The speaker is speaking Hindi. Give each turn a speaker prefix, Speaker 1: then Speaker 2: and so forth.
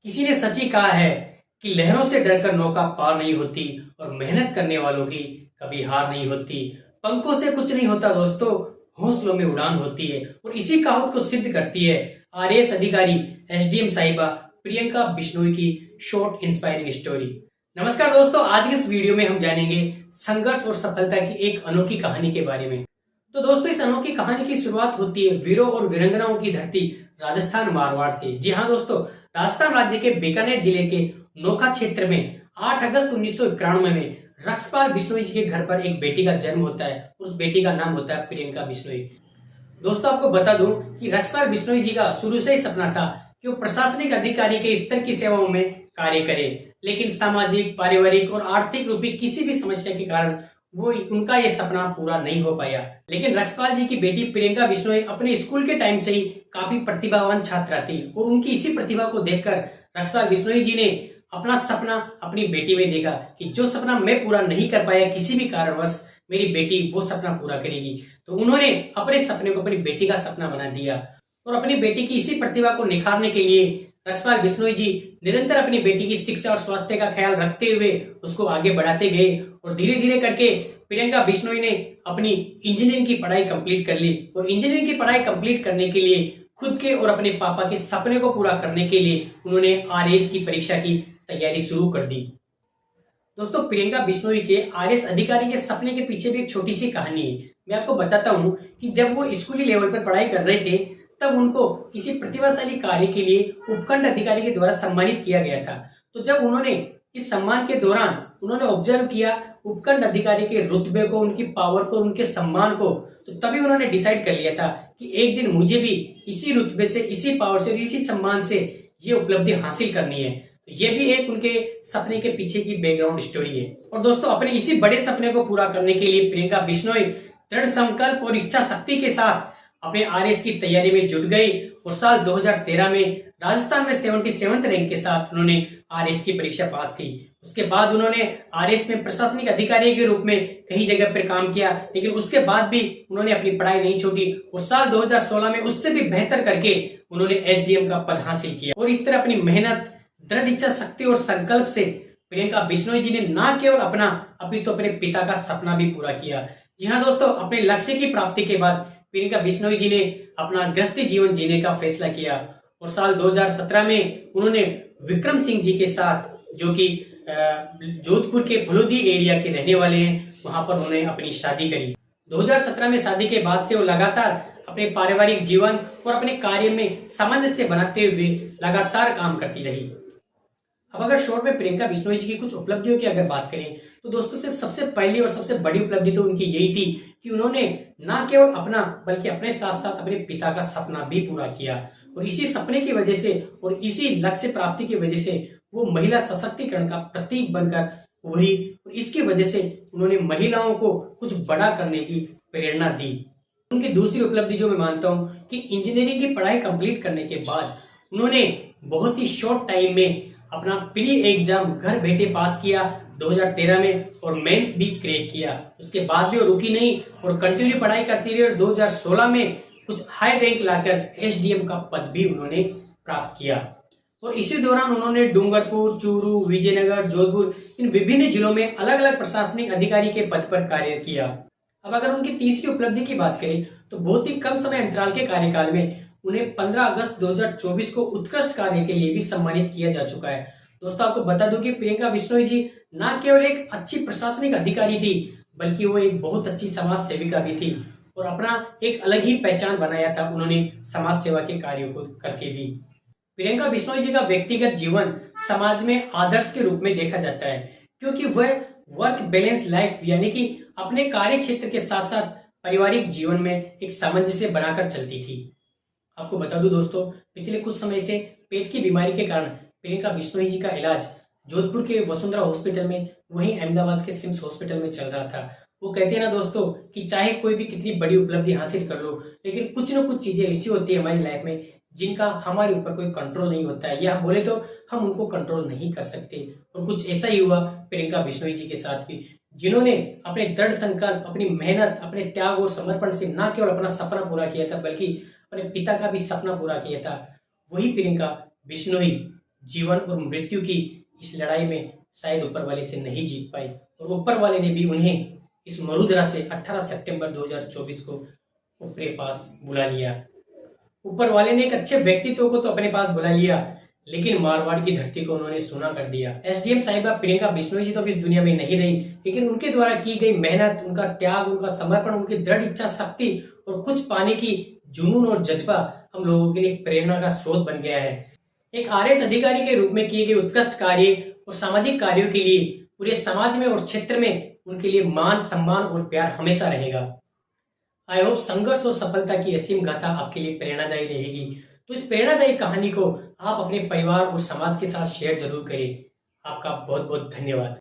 Speaker 1: किसी ने सच ही कहा है कि लहरों से डरकर नौका पार नहीं होती और मेहनत करने वालों की कभी हार नहीं होती। पंखों से कुछ नहीं होता दोस्तों, हौसलों में उड़ान होती है। और इसी कहावत को सिद्ध करती है आईएएस अधिकारी एसडीएम साहिबा प्रियंका बिश्नोई की शॉर्ट इंस्पायरिंग स्टोरी। नमस्कार दोस्तों, आज के इस वीडियो में हम जानेंगे संघर्ष और सफलता की एक अनोखी कहानी के बारे में। तो दोस्तों, इस अनोखी कहानी की शुरुआत होती है वीरों और वीरांगनाओं की धरती राजस्थान मारवाड़ से। जी हाँ दोस्तों, राजस्थान राज्य के बीकानेर जिले के नोखा क्षेत्र में 8 अगस्त 1991 में रक्षपाल बिश्नोई जी के घर पर एक बेटी का जन्म होता है। उस बेटी का नाम होता है प्रियंका बिश्नोई। दोस्तों, आपको बता दूं कि रक्षपाल बिश्नोई जी का शुरू से ही सपना था कि वो प्रशासनिक अधिकारी के स्तर की सेवाओं में कार्य करे, लेकिन सामाजिक, पारिवारिक और आर्थिक रूपी किसी भी समस्या के कारण वो उनका ये सपना पूरा नहीं हो पाया। लेकिन रक्षपाल जी की बेटी प्रियंका बिश्नोई अपने स्कूल के टाइम से ही काफी प्रतिभावान छात्रा थी और उनकी इसी प्रतिभा को देखकर रक्षपाल बिश्नोई जी ने अपना सपना अपनी बेटी में देखा कि जो सपना मैं पूरा नहीं कर पाया किसी भी कारणवश, मेरी बेटी वो सपना पूरा करेगी। तो उन्होंने अपने सपने को अपनी बेटी का सपना बना दिया और अपनी बेटी की इसी प्रतिभा को निखारने के लिए रक्षपाल बिश्नोई जी निरंतर अपनी बेटी की शिक्षा और स्वास्थ्य का ख्याल रखते हुए उसको आगे बढ़ाते गए और धीरे धीरे करके प्रियंका बिश्नोई ने अपनी इंजीनियरिंग की पढ़ाई कंप्लीट कर ली। और इंजीनियरिंग की पढ़ाई कंप्लीट करने के लिए खुद के और अपने पापा के सपने को पूरा करने के लिए उन्होंने आरएएस की परीक्षा की तैयारी शुरू कर दी। दोस्तों, प्रियंका बिश्नोई के आरएएस अधिकारी के सपने के पीछे भी एक छोटी सी कहानी है। मैं आपको बताता हूँ कि जब वो स्कूली लेवल पर पढ़ाई कर रहे थे तब उनको किसी प्रतिभाशाली कार्य के लिए उपखंड अधिकारी के द्वारा सम्मानित किया गया था। तो जब उन्होंने इस सम्मान के दौरान उन्होंने ऑब्जर्व किया उपखंड अधिकारी के रुतबे को, उनकी पावर को, उनके सम्मान को, तो तभी उन्होंने डिसाइड कर लिया था कि एक दिन मुझे भी इसी रुतबे से, इसी पावर से और इसी सम्मान से ये उपलब्धि हासिल करनी है। तो ये भी एक उनके सपने के पीछे की बैकग्राउंड स्टोरी है। और दोस्तों, अपने इसी बड़े सपने को पूरा करने के लिए प्रियंका बिश्नोई दृढ़ संकल्प और इच्छा शक्ति के साथ अपने आरएएस की तैयारी में जुट गई और साल 2013 में राजस्थान में 77वें रैंक के साथ उन्होंने आरएएस की परीक्षा पास की। उसके बाद उन्होंने आरएएस में प्रशासनिक अधिकारी के रूप में कई जगह पर काम किया, लेकिन उसके बाद भी उन्होंने अपनी पढ़ाई नहीं छोड़ी और साल 2016 में उससे भी बेहतर करके उन्होंने एसडीएम का पद हासिल किया। और इस तरह अपनी मेहनत, दृढ़ इच्छा शक्ति और संकल्प से प्रियंका बिश्नोई जी ने न केवल अपना अपितु अपने पिता का सपना भी पूरा किया। जी हाँ दोस्तों, अपने लक्ष्य की प्राप्ति के बाद प्रियंका बिश्नोई जी ने अपना गृहस्थी जीवन जीने का फैसला किया और साल 2017 में उन्होंने विक्रम सिंह जी के साथ, जो कि जोधपुर के फलोदी एरिया के रहने वाले हैं, वहां पर उन्होंने अपनी शादी करी। 2017 में शादी के बाद से वो लगातार अपने पारिवारिक जीवन और अपने कार्य में सामंजस्य बनाते हुए लगातार काम करती रही। अब अगर शॉर्ट में प्रियंका बिश्नोई जी की कुछ उपलब्धियों की अगर बात करें तो दोस्तों, इसमें सबसे पहली और सबसे बड़ी उपलब्धि तो उनकी यही थी कि उन्होंने न केवल अपना बल्कि अपने साथ साथ अपने पिता का सपना भी पूरा किया। और इसी सपने की वजह से और इसी लक्ष्य प्राप्ति की वजह से वो महिला सशक्तिकरण का प्रतीक बनकर उभरी और इसकी वजह से उन्होंने महिलाओं को कुछ बड़ा करने की प्रेरणा दी। उनकी दूसरी उपलब्धि जो मैं मानता हूँ कि इंजीनियरिंग की पढ़ाई कंप्लीट करने के बाद उन्होंने बहुत ही शॉर्ट टाइम में अपना प्री एग्जाम घर बैठे पास किया 2013 में और मेंस भी क्रैक किया। उसके बाद भी वो रुकी नहीं और कंटिन्यू पढ़ाई करती रही और 2016 में कुछ हाई रैंक लाकर एसडीएम का पद भी उन्होंने प्राप्त किया। और इसी दौरान उन्होंने डूंगरपुर, चूरू, विजयनगर, जोधपुर इन विभिन्न जिलों में अलग अलग प्रशासनिक अधिकारी के पद पर कार्य किया। अब अगर उनकी तीसरी उपलब्धि की बात करें तो बहुत ही कम समय अंतराल के कार्यकाल में उन्हें 15 अगस्त 2024 को उत्कृष्ट कार्य के लिए भी सम्मानित किया जा चुका है। दोस्तों, आपको बता दूं कि प्रियंका बिश्नोई जी न केवल एक अच्छी प्रशासनिक अधिकारी थी बल्कि वो एक बहुत अच्छी समाज सेविका भी थी और अपना एक अलग ही पहचान बनाया था उन्होंने समाज सेवा के कार्यों को करके भी। प्रियंका बिश्नोई जी का व्यक्तिगत जीवन समाज में आदर्श के रूप में देखा जाता है क्योंकि वह वर्क बैलेंस लाइफ यानी कि अपने कार्य क्षेत्र के साथ साथ पारिवारिक जीवन में एक सामंजस्य बनाकर चलती थी। आपको बता दूं दोस्तों, पिछले कुछ समय से पेट की बीमारी के कारण प्रियंका बिश्नोई जी का इलाज जोधपुर के वसुंधरा हॉस्पिटल में, वहीं अहमदाबाद के सिम्स हॉस्पिटल में चल रहा था। वो कहते हैं ना दोस्तों कि चाहे कोई भी कितनी बड़ी उपलब्धि हासिल कर लो, लेकिन कुछ न कुछ चीजें ऐसी होती है हमारी लाइफ में जिनका हमारे ऊपर कोई कंट्रोल नहीं होता है, या बोले तो हम उनको कंट्रोल नहीं कर सकते। और कुछ ऐसा ही हुआ प्रियंका बिश्नोई जी के साथ भी, जिन्होंने अपने दृढ़ संकल्प, अपनी मेहनत, अपने त्याग और समर्पण से न केवल अपना सपना पूरा किया था बल्कि अपने पिता का भी सपना पूरा किया था। वही प्रियंका बिश्नोई जीवन और मृत्यु की इस लड़ाई में शायद ऊपर वाले से नहीं जीत पाए और ऊपर वाले ने भी उन्हें इस मरुधरा से 18 सितंबर 2024 को अपने पास बुला लिया। ऊपर वाले ने एक अच्छे व्यक्तित्व को तो अपने पास बुला लिया, लेकिन मारवाड़ की धरती को उन्होंने सुना कर दिया। एसडीएम साहिबा प्रियंका बिश्नोई जी तो इस दुनिया में नहीं रही, लेकिन उनके द्वारा की गई मेहनत, उनका त्याग, उनका समर्पण, उनकी दृढ़ इच्छा शक्ति और कुछ पाने की जुनून और जज्बा हम लोगों के लिए प्रेरणा का स्रोत बन गया है। एक आरएस अधिकारी के रूप में किए गए उत्कृष्ट कार्य और सामाजिक कार्यों के लिए पूरे समाज में और क्षेत्र में उनके लिए मान, सम्मान और प्यार हमेशा रहेगा। आई होप संघर्ष और सफलता की असीम गाथा आपके लिए प्रेरणादायी रहेगी। तो इस प्रेरणादायी कहानी को आप अपने परिवार और समाज के साथ शेयर जरूर करें। आपका बहुत बहुत धन्यवाद।